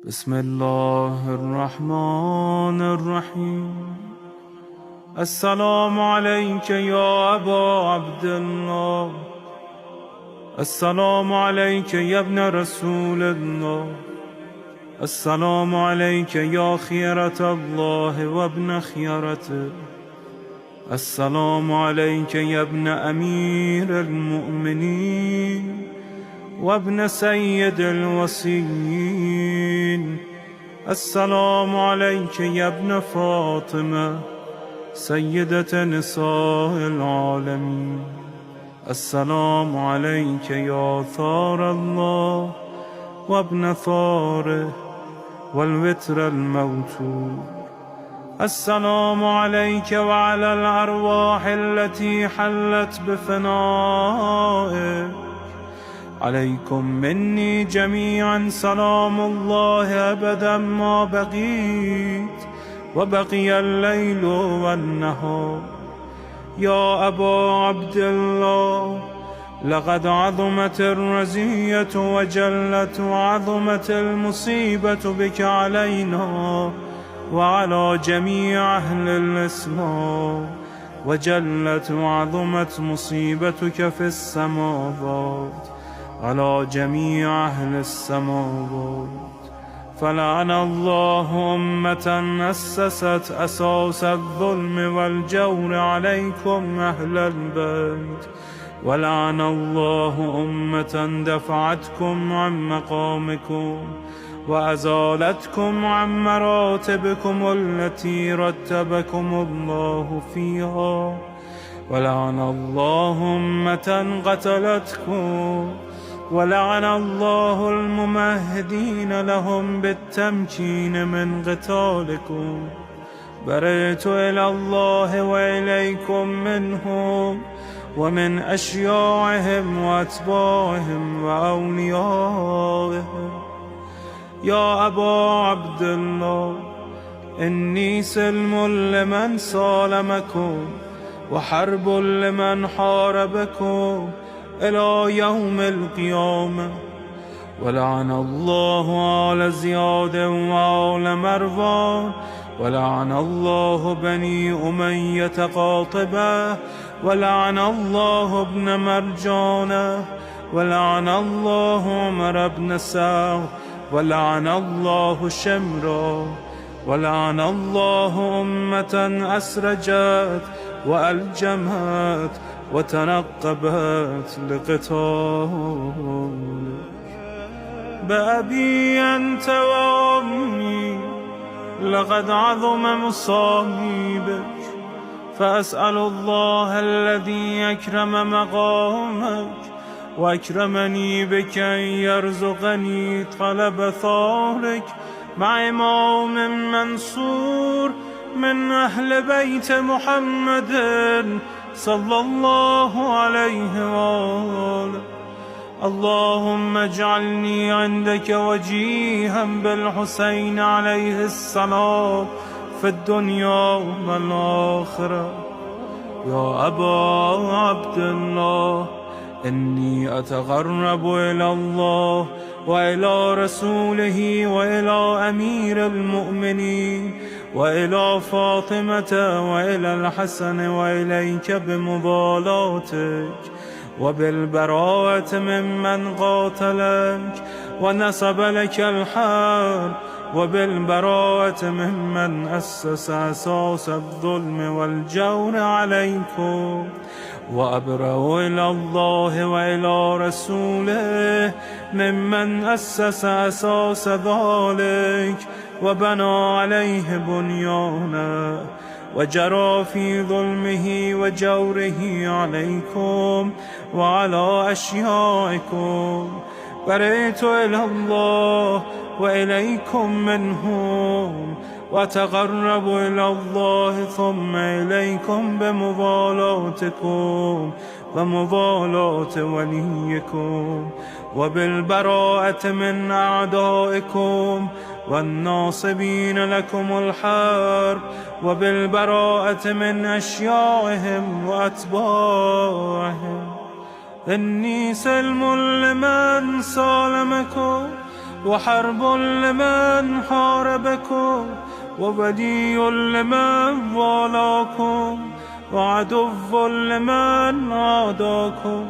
بسم الله الرحمن الرحيم. السلام عليك يا أبا عبد الله، السلام عليك يا ابن رسول الله، السلام عليك يا خيرة الله وابن خيرته، السلام عليك يا ابن أمير المؤمنين وابن سيد الوصيين، السلام عليك يا ابن فاطمة سيدة نساء العالمين، السلام عليك يا ثار الله وابن ثاره والوتر الموتور، السلام عليك وعلى الأرواح التي حلت بفنائك، عليكم مني جميعا سلام الله أبدا ما بقيت وبقي الليل والنهار. يا أبا عبد الله، لقد عظمت الرزية وجلت وعظمت المصيبة بك علينا وعلى جميع أهل الإسلام، وجلت وعظمت مصيبتك في السماوات على جميع أهل السماوات. فلعن الله أمة أسست أساس الظلم والجور عليكم أهل البيت، ولعن الله أمة دفعتكم عن مقامكم وأزالتكم عن مراتبكم التي رتبكم الله فيها، ولعن الله أمة قتلتكم، ولعن الله الممهدين لهم بالتمكين من قتالكم. برئت إلى الله وإليكم منهم ومن أشياعهم وأتباعهم وأوليائهم. يا أبا عبد الله، إني سلم لمن سالمكم وحرب لمن حاربكم إلى يوم القيامة. ولعن الله آل زياد وآل مروان، ولعن الله بني أمية قاطبة، ولعن الله ابن مرجانة، ولعن الله عمر بن سعد، ولعن الله شمرا، ولعن الله أمة أسرجت وألجمت وتنقبت لقتالك. بأبي أنت وأمي لقد عظم مصائبك، فأسأل الله الذي أكرم مقامك وأكرمني بك أن يرزقني طلب ثارك مع إمام منصور من أهل بيت محمد صلى الله عليه وآله. اللهم اجعلني عندك وجيها بالحسين عليه السلام في الدنيا والآخرة. يا أبا عبد الله، إني أتقرب إلى الله وإلى رسوله وإلى أمير المؤمنين وإلى فاطمة وإلى الحسن وإليك بمضالاتك وبالبراءة ممن قاتلك ونسب لك الحرب، وبالبراءة ممن أسس أساس الظلم والجور عليكم. وأبرأ إلى الله وإلى رسوله ممن أسس أساس ذلك وبنى عليه بنيانا وجرى في ظلمه وجوره عليكم وعلى أشيائكم. برئت إلى الله وإليكم منهم، وتقرب إلى الله ثم إليكم بمضالاتكم ومضالاة وليكم، وبالبراءة من أعدائكم والناصبين لكم الحرب، وبالبراءة من أشيائهم وأتباعهم. إني سلم لمن سالمكم وحرب لمن حاربكم، وولي لمن والاكم، وعدو لمن عاداكم.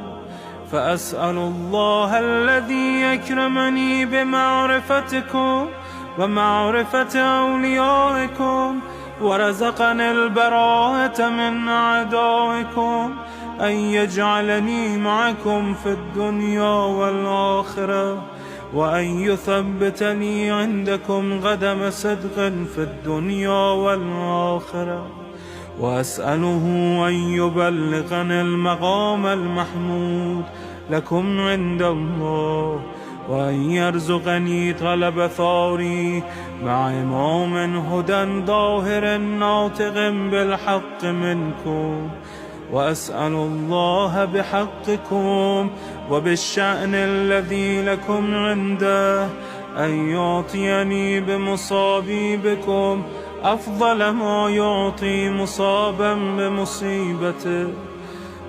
فأسأل الله الذي يكرمني بمعرفتكم ومعرفة أوليائكم، ورزقني البراءة من أعدائكم، أن يجعلني معكم في الدنيا والآخرة، وأن يثبتني عندكم قدم صدق في الدنيا والآخرة. وأسأله أن يبلغني المقام المحمود لكم عند الله، وأن يرزقني طلب ثاري مع إمام هدى ظاهر ناطق بالحق منكم. وأسأل الله بحقكم وبالشأن الذي لكم عنده أن يعطيني بمصابي بكم أفضل ما يعطي مصابا بمصيبته،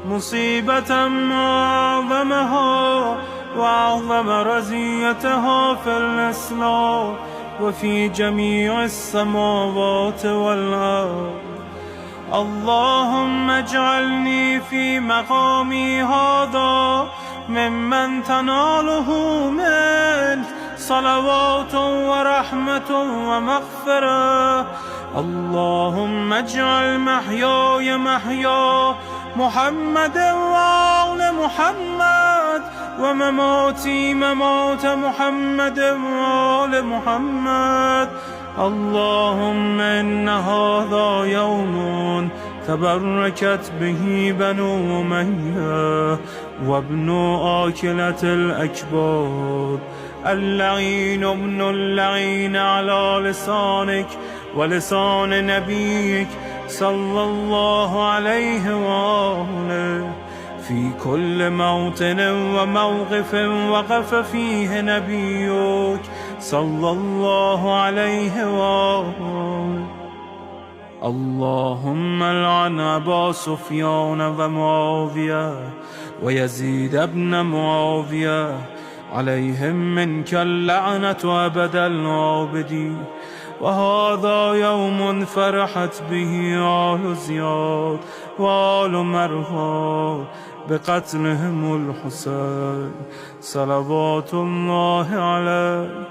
مصيبة ما أعظمها وأعظم رزيتها في الإسلام وفي جميع السماوات والأرض. اللهم اجعلني في مقامي هذا ممن تناله منك صلوات ورحمة ومغفرة. اللهم اجعل محياي محيا محمد وآل محمد، ومماتي ممات محمد وآل محمد. اللهم إن هذا يوم تبركت به بنو أمية وابن آكلة الأكباد، اللعين ابن اللعين على لسانك ولسان نبيك صلى الله عليه وآله، في كل موطن وموقف وقف فيه نبيك صلى الله عليه وآله. اللهم العن أبا سفيان ومعاوية ويزيد بن معاوية، عليهم منك اللعنة أبد الآبدين. وهذا يوم فرحت به آل زياد وآل مروان بقتلهم الحسين صلوات الله عليه.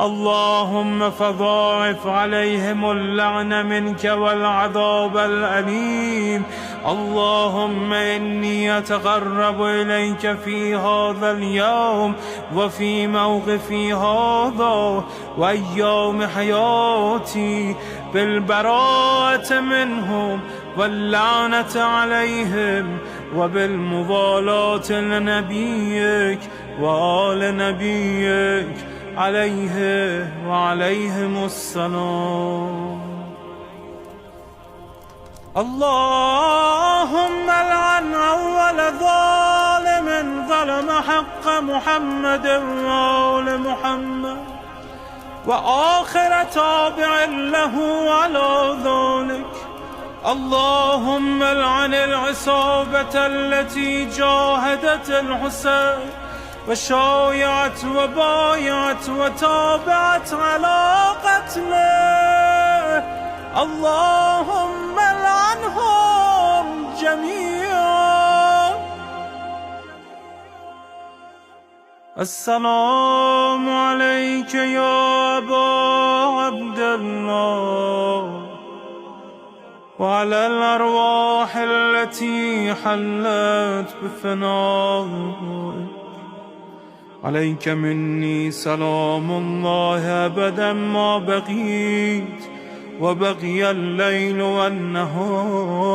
اللهم فضاعف عليهم اللعن منك والعذاب الأليم. اللهم إني أتقرب إليك في هذا اليوم وفي موقفي هذا وأيام حياتي بالبراءة منهم واللعنة عليهم، وبالموالاة لنبيك وآل نبيك عليه وعليهم السلام. اللهم العن أول ظالم ظلم حق محمد وآل محمد، وآخر تابع له على ذلك. اللهم العن العصابة التي جاهدت الحسين وشايعت وبايعت وتابعت على قتله. اللهم العنهم جميعا. السلام عليك يا أبا عبد الله، وعلى الأرواح التي حلت بفنائك. عليك مني سلام الله أبدا ما بقيت وبقي الليل والنهار،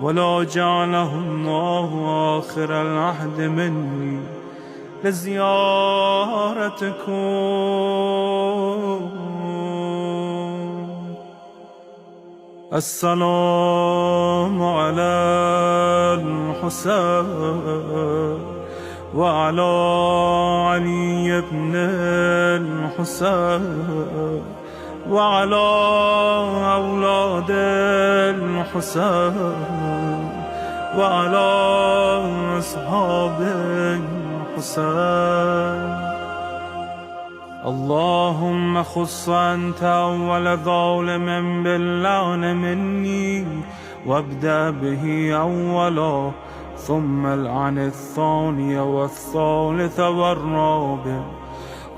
ولا جعله الله آخر العهد مني لزيارتكم. السلام على الحسين وعلى علي بن الحسين وعلى أولاد الحسين وعلى أصحاب الحسين. اللهم خص أنت أول ظالم باللعن مني، وابدأ به أولا، ثم العن الثاني والثالث والرابع.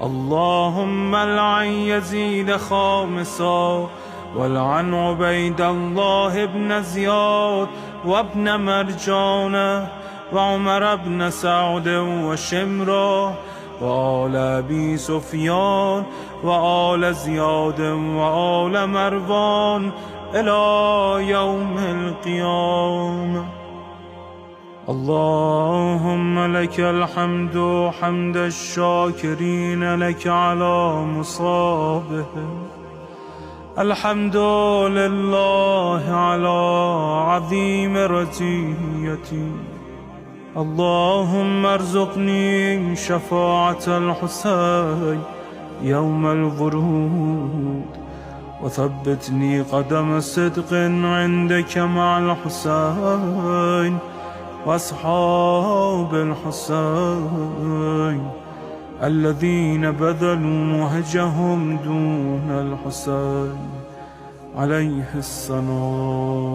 اللهم العن يزيد خامسا، والعن عبيد الله بن زياد وابن مرجانة وعمر بن سعد وشمرة وآل أبي سفيان وآل زياد وآل مروان إلى يوم القيامة. اللهم لك الحمد حمد الشاكرين لك على مصابهم. الحمد لله على عظيم رزيتي. اللهم ارزقني شفاعة الحسين يوم الورود، وثبتني قدم صدق عندك مع الحسين وأصحاب الحسين الذين بذلوا مهجهم دون الحسين عليه السلام.